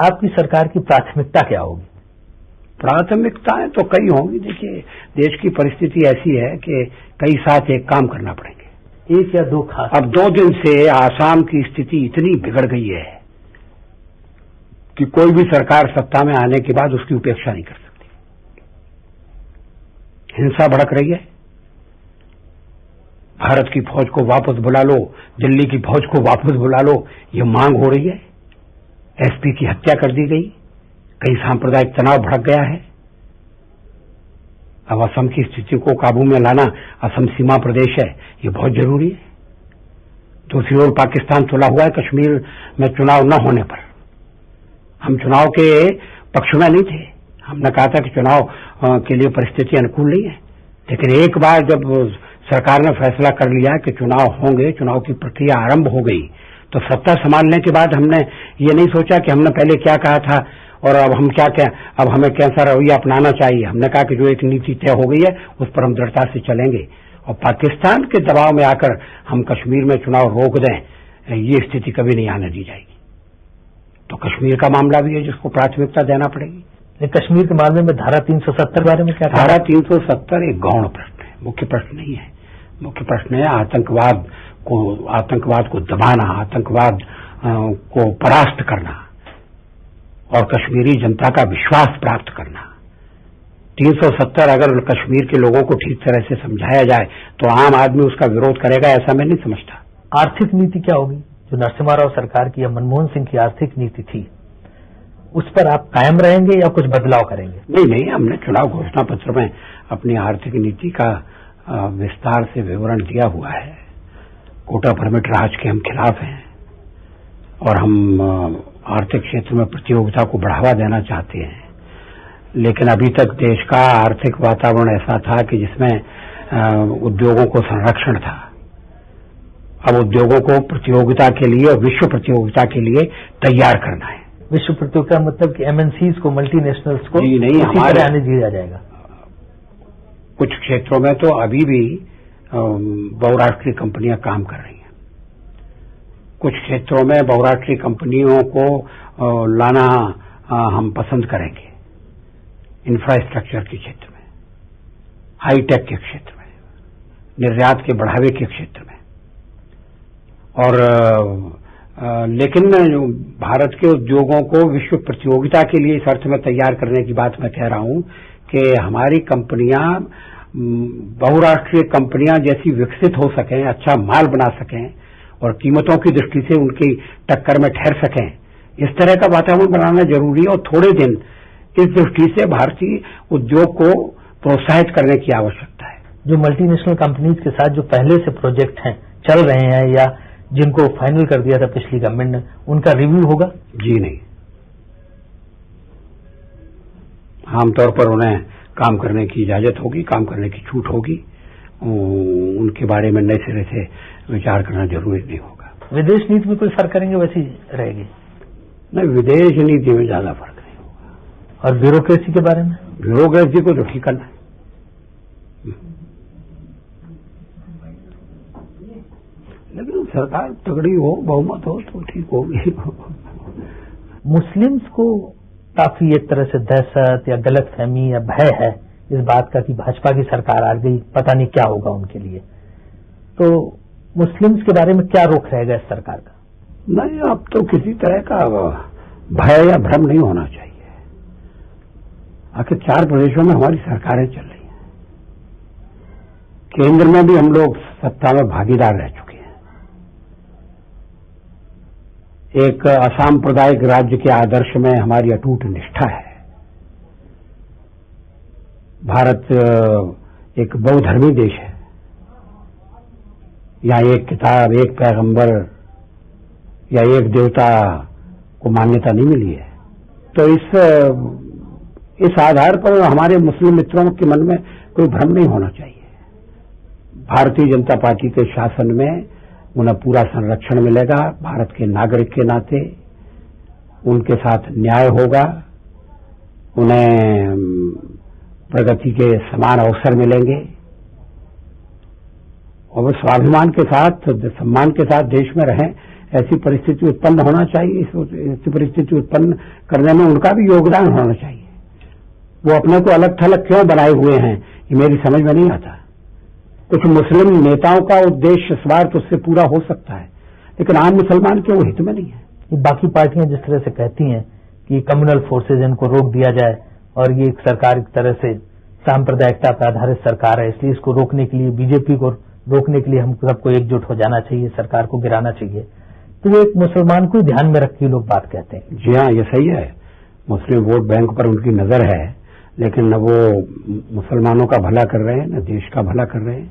आपकी सरकार की प्राथमिकता क्या होगी? प्राथमिकताएं तो कई होंगी। देखिए, देश की परिस्थिति ऐसी है कि कई साथ एक काम करना पड़ेंगे। एक या दो खास? अब 2 दिन से आसाम की स्थिति इतनी बिगड़ गई है कि कोई भी सरकार सत्ता में आने के बाद उसकी उपेक्षा नहीं कर सकती। हिंसा भड़क रही है, भारत की फौज को वापस बुला लो, दिल्ली की फौज को वापस बुला लो, ये मांग हो रही है। एसपी की हत्या कर दी गई, कई सांप्रदायिक तनाव भड़क गया है। अब असम की स्थिति को काबू में लाना, असम सीमा प्रदेश है, ये बहुत जरूरी है। दूसरी ओर पाकिस्तान तुला हुआ है कश्मीर में चुनाव न होने पर। हम चुनाव के पक्ष में नहीं थे, हमने कहा था कि चुनाव के लिए परिस्थिति अनुकूल नहीं है, लेकिन एक बार जब सरकार ने फैसला कर लिया कि चुनाव होंगे, चुनाव की प्रक्रिया आरंभ हो गई, तो सत्ता संभालने के बाद हमने ये नहीं सोचा कि हमने पहले क्या कहा था और अब हम अब हमें कैसा रवैया अपनाना चाहिए। हमने कहा कि जो एक नीति तय हो गई है उस पर हम दृढ़ता से चलेंगे, और पाकिस्तान के दबाव में आकर हम कश्मीर में चुनाव रोक दें, ये स्थिति कभी नहीं आने दी जाएगी। तो कश्मीर का मामला भी है जिसको प्राथमिकता देना पड़ेगी। कश्मीर के मामले में धारा 370 बारे में क्या? धारा 370 एक गौण प्रश्न है, मुख्य प्रश्न नहीं है। मुख्य प्रश्न है आतंकवाद को दबाना, आतंकवाद को परास्त करना और कश्मीरी जनता का विश्वास प्राप्त करना। 370 अगर कश्मीर के लोगों को ठीक तरह से समझाया जाए तो आम आदमी उसका विरोध करेगा, ऐसा मैं नहीं समझता। आर्थिक नीति क्या होगी? जो नरसिम्हा राव सरकार की या मनमोहन सिंह की आर्थिक नीति थी, उस पर आप कायम रहेंगे या कुछ बदलाव करेंगे? नहीं, हमने चुनाव घोषणा पत्र में अपनी आर्थिक नीति का विस्तार से विवरण दिया हुआ है। कोटा परमिट राज के हम खिलाफ हैं और हम आर्थिक क्षेत्र में प्रतियोगिता को बढ़ावा देना चाहते हैं, लेकिन अभी तक देश का आर्थिक वातावरण ऐसा था कि जिसमें उद्योगों को संरक्षण था। अब उद्योगों को प्रतियोगिता के लिए और विश्व प्रतियोगिता के लिए तैयार करना है। विश्व प्रतियोगिता मतलब कि एमएनसीज को, मल्टीनेशनल्स को जी नहीं, उसी तरह आने दिया जाएगा। कुछ क्षेत्रों में तो अभी भी बहुराष्ट्रीय कंपनियां काम कर रही हैं। कुछ क्षेत्रों में बहुराष्ट्रीय कंपनियों को लाना हम पसंद करेंगे, इंफ्रास्ट्रक्चर के क्षेत्र में, हाईटेक के क्षेत्र में, निर्यात के बढ़ावे के क्षेत्र में। और लेकिन भारत के उद्योगों को विश्व प्रतियोगिता के लिए इस अर्थ में तैयार करने की बात मैं कह रहा हूं कि हमारी कंपनियां बहुराष्ट्रीय कंपनियां जैसी विकसित हो सकें, अच्छा माल बना सकें और कीमतों की दृष्टि से उनकी टक्कर में ठहर सकें, इस तरह का वातावरण बनाना जरूरी है। और थोड़े दिन इस दृष्टि से भारतीय उद्योग को प्रोत्साहित करने की आवश्यकता है। जो मल्टीनेशनल कंपनीज के साथ जो पहले से प्रोजेक्ट हैं, चल रहे हैं या जिनको फाइनल कर दिया था पिछली गवर्नमेंट ने, उनका रिव्यू होगा? जी नहीं, आमतौर पर उन्हें काम करने की इजाजत होगी, काम करने की छूट होगी, उनके बारे में नए सिरे से विचार करना जरूरी नहीं होगा। विदेश नीति में कोई फर्क करेंगे वैसी रहेगी? नहीं, विदेश नीति में ज्यादा फर्क नहीं होगा। और ब्यूरोक्रेसी के बारे में? ब्यूरोक्रेसी को तो ठीक करना है। लेकिन सरकार तगड़ी हो, बहुमत हो तो ठीक होगी। मुस्लिम्स को काफी एक तरह से दहशत या गलतफहमी या भय है इस बात का कि भाजपा की सरकार आ गई, पता नहीं क्या होगा उनके लिए। तो मुस्लिम्स के बारे में क्या रोक रहेगा इस सरकार का? नहीं, अब तो किसी तरह का भय या भ्रम नहीं होना चाहिए। आखिर 4 प्रदेशों में हमारी सरकारें चल रही हैं, केंद्र में भी हम लोग सत्ता में भागीदार रह चुके हैं। एक असांप्रदायिक राज्य के आदर्श में हमारी अटूट निष्ठा है। भारत एक बहुधर्मी देश है, यहाँ एक किताब, एक पैगंबर या एक देवता को मान्यता नहीं मिली है। तो इस आधार पर हमारे मुस्लिम मित्रों के मन में कोई भ्रम नहीं होना चाहिए। भारतीय जनता पार्टी के शासन में उन्हें पूरा संरक्षण मिलेगा, भारत के नागरिक के नाते उनके साथ न्याय होगा, उन्हें प्रगति के समान अवसर मिलेंगे और वो स्वाभिमान के साथ, सम्मान के साथ देश में रहें, ऐसी परिस्थिति उत्पन्न होना चाहिए। ऐसी परिस्थिति उत्पन्न करने में उनका भी योगदान होना चाहिए। वो अपने को अलग थलग क्यों बनाए हुए हैं, ये मेरी समझ में नहीं आता। कुछ मुस्लिम नेताओं का उद्देश्य स्वार्थ उससे पूरा हो सकता है, लेकिन आम मुसलमान के वो हित में नहीं है। बाकी पार्टियां जिस तरह से कहती हैं कि कम्युनल फोर्सेज इनको रोक दिया जाए और ये एक सरकार एक तरह से सांप्रदायिकता पर आधारित सरकार है, इसलिए इसको रोकने के लिए, बीजेपी को रोकने के लिए हम सबको एकजुट हो जाना चाहिए, सरकार को गिराना चाहिए। तो वो एक मुसलमान को ध्यान में रख के लोग बात कहते हैं। जी हाँ, ये सही है। मुस्लिम वोट बैंक पर उनकी नजर है, लेकिन न वो मुसलमानों का भला कर रहे हैं, न देश का भला कर रहे हैं।